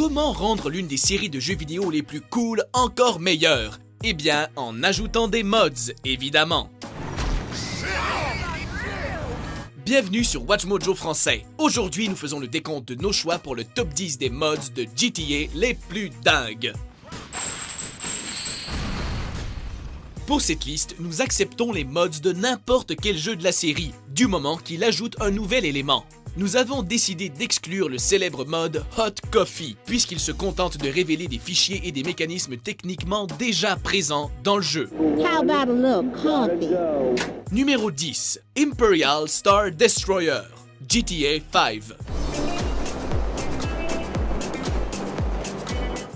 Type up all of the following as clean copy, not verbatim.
Comment rendre l'une des séries de jeux vidéo les plus cool encore meilleure? Eh bien, en ajoutant des mods, évidemment. Bienvenue sur WatchMojo français. Aujourd'hui, nous faisons le décompte de nos choix pour le top 10 des mods de GTA les plus dingues. Pour cette liste, nous acceptons les mods de n'importe quel jeu de la série, du moment qu'il ajoute un nouvel élément. Nous avons décidé d'exclure le célèbre mod Hot Coffee, puisqu'il se contente de révéler des fichiers et des mécanismes techniquement déjà présents dans le jeu. How about a little coffee? Numéro 10. Imperial Star Destroyer, GTA 5.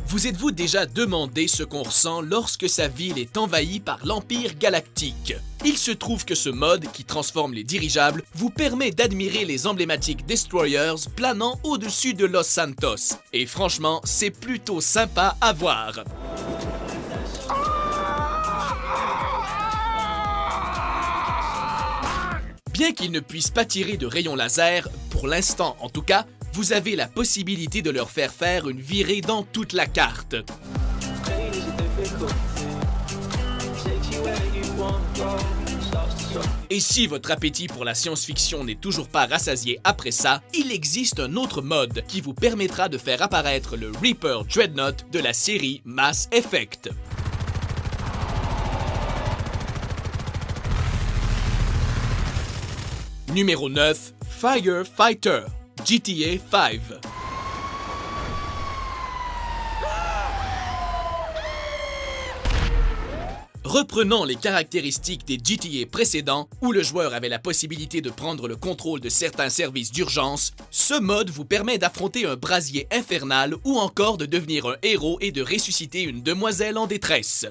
Vous êtes-vous déjà demandé ce qu'on ressent lorsque sa ville est envahie par l'Empire Galactique? Il se trouve que ce mode, qui transforme les dirigeables, vous permet d'admirer les emblématiques Destroyers planant au-dessus de Los Santos. Et franchement, c'est plutôt sympa à voir. Bien qu'il ne puisse pas tirer de rayons laser, pour l'instant en tout cas, vous avez la possibilité de leur faire une virée dans toute la carte. Et si votre appétit pour la science-fiction n'est toujours pas rassasié après ça, il existe un autre mode qui vous permettra de faire apparaître le Reaper Dreadnought de la série Mass Effect. Numéro 9. Firefighter, GTA 5. Reprenant les caractéristiques des GTA précédents, où le joueur avait la possibilité de prendre le contrôle de certains services d'urgence, ce mode vous permet d'affronter un brasier infernal ou encore de devenir un héros et de ressusciter une demoiselle en détresse.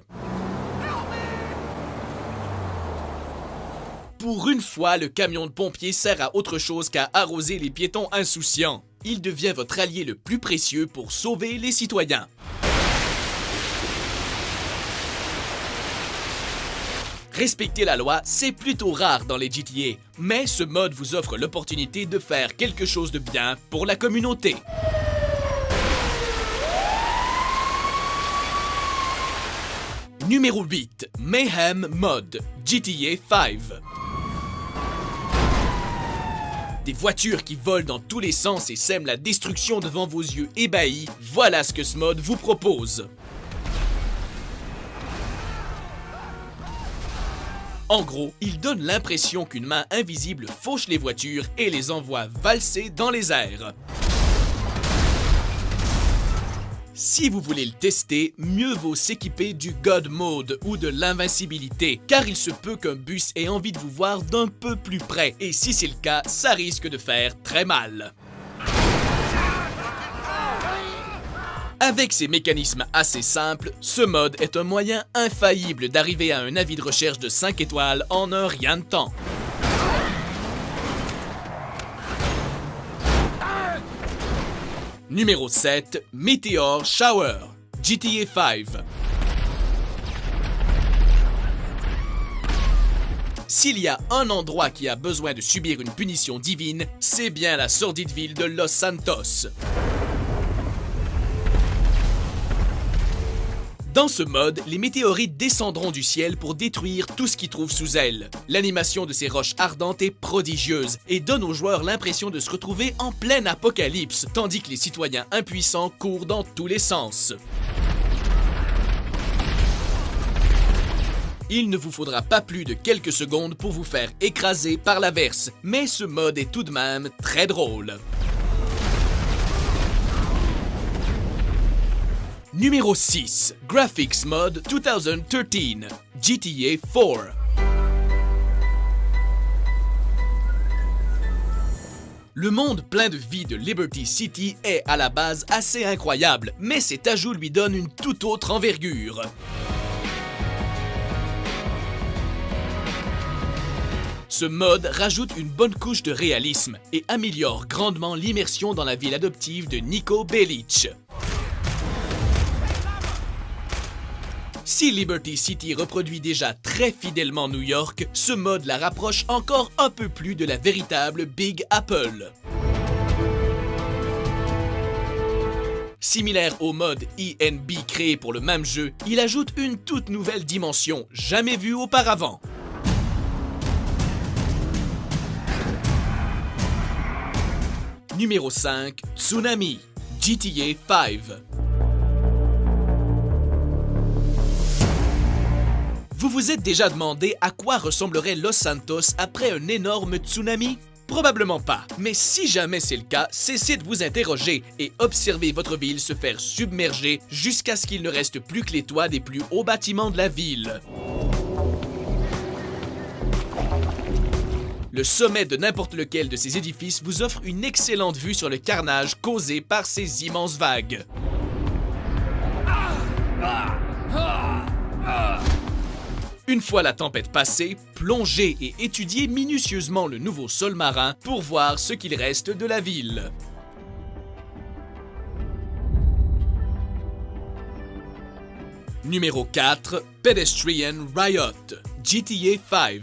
Pour une fois, le camion de pompiers sert à autre chose qu'à arroser les piétons insouciants. Il devient votre allié le plus précieux pour sauver les citoyens. Respecter la loi, c'est plutôt rare dans les GTA, mais ce mode vous offre l'opportunité de faire quelque chose de bien pour la communauté. Numéro 8. Mayhem Mod, GTA 5. Des voitures qui volent dans tous les sens et sèment la destruction devant vos yeux ébahis, voilà ce que ce mode vous propose. En gros, il donne l'impression qu'une main invisible fauche les voitures et les envoie valser dans les airs. Si vous voulez le tester, mieux vaut s'équiper du God Mode ou de l'invincibilité, car il se peut qu'un bus ait envie de vous voir d'un peu plus près, et si c'est le cas, ça risque de faire très mal. Avec ses mécanismes assez simples, ce mode est un moyen infaillible d'arriver à un avis de recherche de 5 étoiles en un rien de temps. Numéro 7. Meteor Shower, GTA 5. S'il y a un endroit qui a besoin de subir une punition divine, c'est bien la sordide ville de Los Santos. Dans ce mode, les météorites descendront du ciel pour détruire tout ce qui trouve sous elles. L'animation de ces roches ardentes est prodigieuse et donne aux joueurs l'impression de se retrouver en plein apocalypse, tandis que les citoyens impuissants courent dans tous les sens. Il ne vous faudra pas plus de quelques secondes pour vous faire écraser par l'averse, mais ce mode est tout de même très drôle. Numéro 6. Graphics Mode 2013, GTA 4. Le monde plein de vie de Liberty City est à la base assez incroyable, mais cet ajout lui donne une toute autre envergure. Ce mode rajoute une bonne couche de réalisme et améliore grandement l'immersion dans la ville adoptive de Niko Bellic. Si Liberty City reproduit déjà très fidèlement New York, ce mode la rapproche encore un peu plus de la véritable Big Apple. Similaire au mode ENB créé pour le même jeu, il ajoute une toute nouvelle dimension, jamais vue auparavant. Numéro 5, Tsunami, GTA 5. Vous vous êtes déjà demandé à quoi ressemblerait Los Santos après un énorme tsunami? Probablement pas, mais si jamais c'est le cas, cessez de vous interroger et observez votre ville se faire submerger jusqu'à ce qu'il ne reste plus que les toits des plus hauts bâtiments de la ville. Le sommet de n'importe lequel de ces édifices vous offre une excellente vue sur le carnage causé par ces immenses vagues. Une fois la tempête passée, plongez et étudiez minutieusement le nouveau sol marin pour voir ce qu'il reste de la ville. Numéro 4, Pedestrian Riot, GTA 5.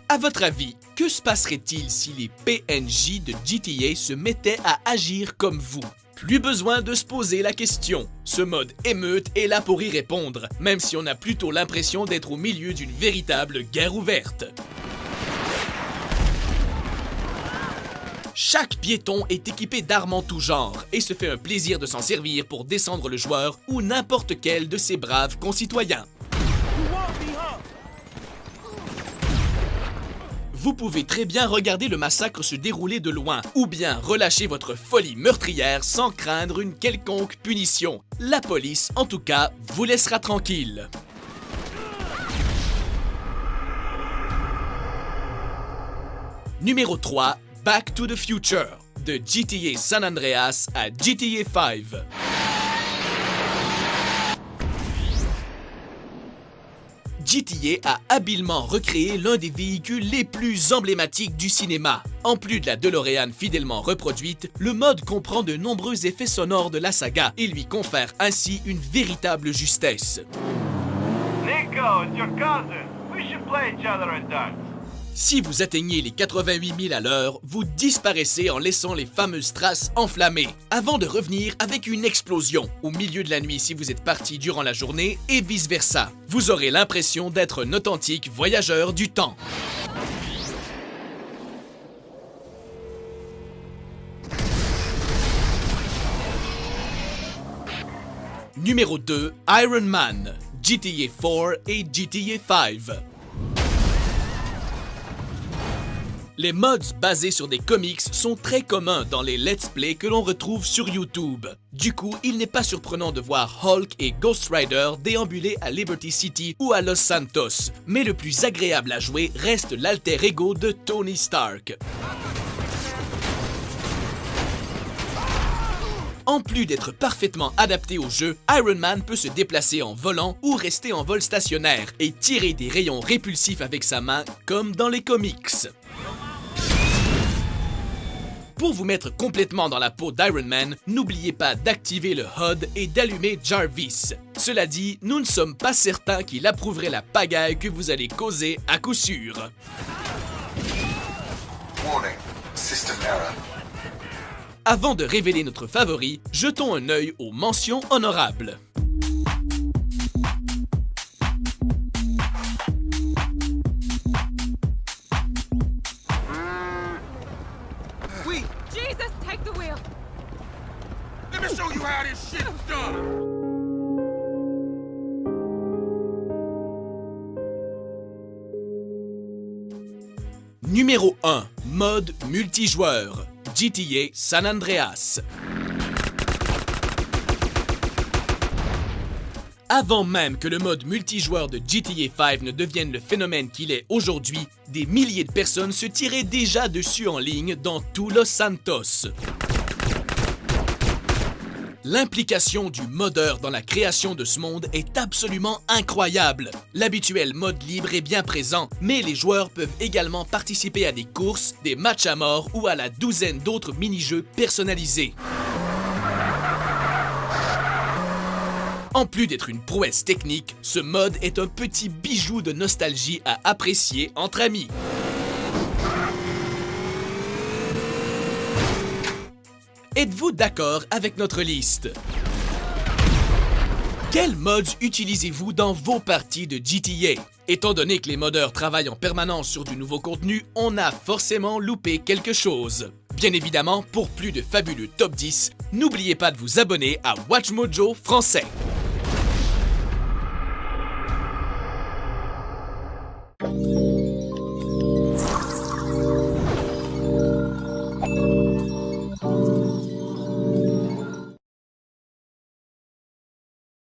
À votre avis, que se passerait-il si les PNJ de GTA se mettaient à agir comme vous? Plus besoin de se poser la question. Ce mode émeute est là pour y répondre, même si on a plutôt l'impression d'être au milieu d'une véritable guerre ouverte. Chaque piéton est équipé d'armes en tout genre et se fait un plaisir de s'en servir pour descendre le joueur ou n'importe quel de ses braves concitoyens. Vous pouvez très bien regarder le massacre se dérouler de loin, ou bien relâcher votre folie meurtrière sans craindre une quelconque punition. La police, en tout cas, vous laissera tranquille. Numéro 3, Back to the Future, de GTA San Andreas à GTA 5. GTA a habilement recréé l'un des véhicules les plus emblématiques du cinéma. En plus de la DeLorean fidèlement reproduite, le mode comprend de nombreux effets sonores de la saga et lui confère ainsi une véritable justesse. Nico, it's your cousin. We should play each other in darts. Si vous atteignez les 88 000 à l'heure, vous disparaissez en laissant les fameuses traces enflammées, avant de revenir avec une explosion, au milieu de la nuit si vous êtes parti durant la journée, et vice-versa. Vous aurez l'impression d'être un authentique voyageur du temps. Numéro 2, Iron Man, GTA 4 et GTA 5. Les mods basés sur des comics sont très communs dans les let's play que l'on retrouve sur YouTube. Du coup, il n'est pas surprenant de voir Hulk et Ghost Rider déambuler à Liberty City ou à Los Santos, mais le plus agréable à jouer reste l'alter ego de Tony Stark. En plus d'être parfaitement adapté au jeu, Iron Man peut se déplacer en volant ou rester en vol stationnaire et tirer des rayons répulsifs avec sa main comme dans les comics. Pour vous mettre complètement dans la peau d'Iron Man, n'oubliez pas d'activer le HUD et d'allumer Jarvis. Cela dit, nous ne sommes pas certains qu'il approuverait la pagaille que vous allez causer à coup sûr. Warning, system error. Avant de révéler notre favori, jetons un œil aux mentions honorables. Jesus, take the wheel. Let me show you how this shit's done. Numéro 1, mode multijoueur, GTA San Andreas. Avant même que le mode multijoueur de GTA 5 ne devienne le phénomène qu'il est aujourd'hui, des milliers de personnes se tiraient déjà dessus en ligne dans tout Los Santos. L'implication du modeur dans la création de ce monde est absolument incroyable. L'habituel mode libre est bien présent, mais les joueurs peuvent également participer à des courses, des matchs à mort ou à la douzaine d'autres mini-jeux personnalisés. En plus d'être une prouesse technique, ce mode est un petit bijou de nostalgie à apprécier entre amis. Êtes-vous d'accord avec notre liste? Quels mods utilisez-vous dans vos parties de GTA? Étant donné que les modeurs travaillent en permanence sur du nouveau contenu, on a forcément loupé quelque chose. Bien évidemment, pour plus de fabuleux top 10, n'oubliez pas de vous abonner à WatchMojo français.